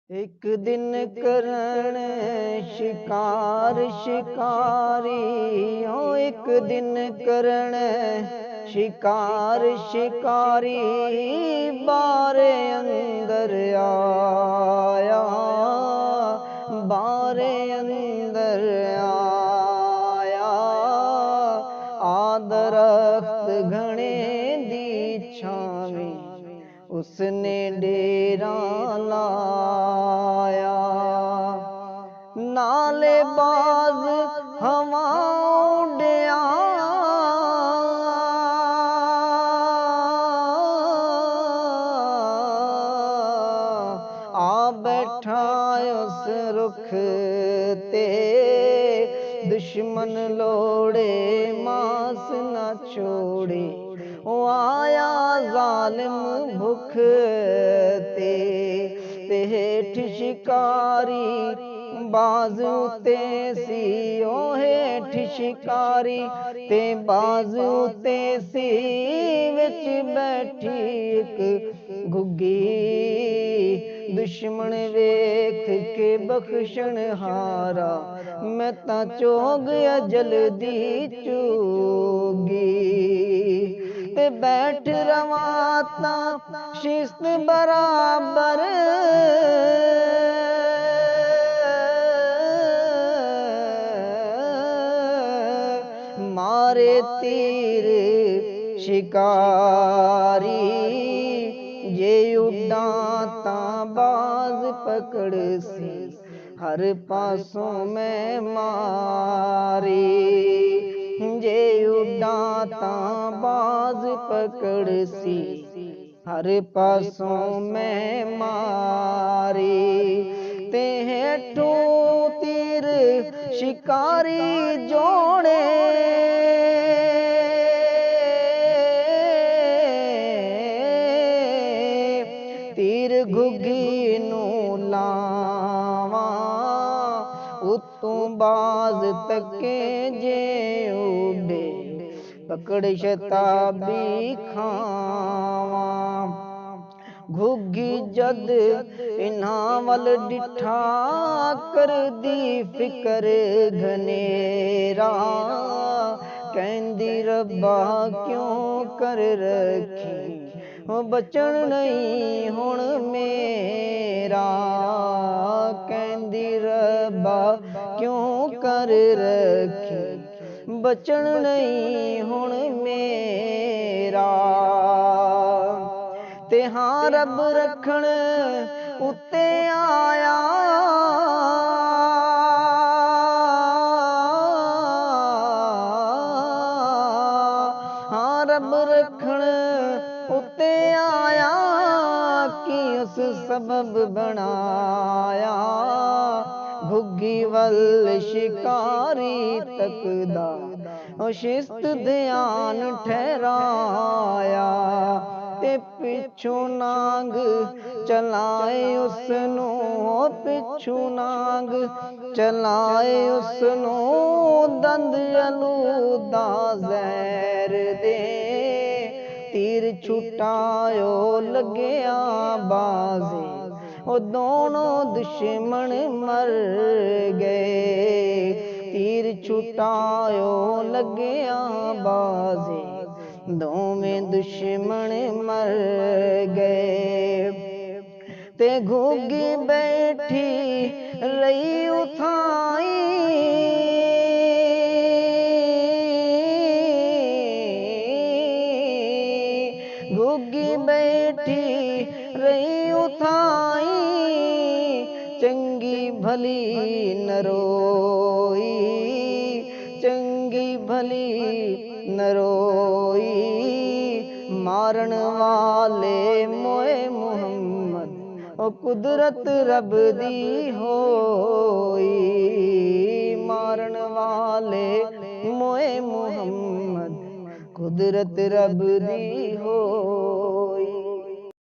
एक दिन करण शिकार शिकारी हो, एक दिन करण शिकार शिकारी बारे अंदर आया, बारे अंदर आया। आदरख्त घने दी छावी उसने डेरा लाया। नाले बाज हवा उड़िया, आ बैठा उस रुख ते, दुश्मन लोड़े मांस न छोड़े। ओ आया जालिम भुख ते हेठ शिकारी बाजू ते सी, ओ हेठ शिकारी ते बाजू ते सी। विच बैठी एक घुगी, दुश्मन वेख के बख्शण हारा। मैं तां चोग जल्दी चूगी ते बैठ रवां तां शिस्त बराबर। मारे तीर शिकारी जे उड़ा तां बाज पकड़ सी, हर पासों मैं मारी। जे उड़ा तां बाज पकड़ सी, हर पासों मैं मारी। ते हेठों तीर शिकारी जोड़े, तीर घुगी नूं लावां, उत्तों बाज तके जे उड़े, पकड़ शताबी खावां। घुगी जद इन्हां वल डिठा, कर दी फिकर घनेरा। कहंदी रब्बा क्यों कर रखी, बचन नहीं हुण मेरा। कहंदी रब्बा क्यों कर रखी, बचन नहीं हुण मेरा। ते हां रब रखण उत्ते आया, हां रब रखण उत्ते आया। कि उस सबब बनाया, घुगी वल शिकारी तकदा, शिस्त ध्यान ठहराया। ते पिछू नांग चलाए उसनू, पिछू नांग चलाए उसनू। दंद अलूदा जहर दे, तीर छुटायो लग्या बाजे। ओ दोनों दुश्मन मर गए, तीर छुटायो लग्या बाजे। दोवें दुश्मन मर गए। ते घुगी बैठी रही उठाई, घुगी बैठी रही उठाई। चंगी भली नरोई, चंगी भली नरोई। मारन वाले मोए मुहम्मद, ओ कुदरत रब दी होई। मारन वाले मोए मुहम्मद, कुदरत रब दी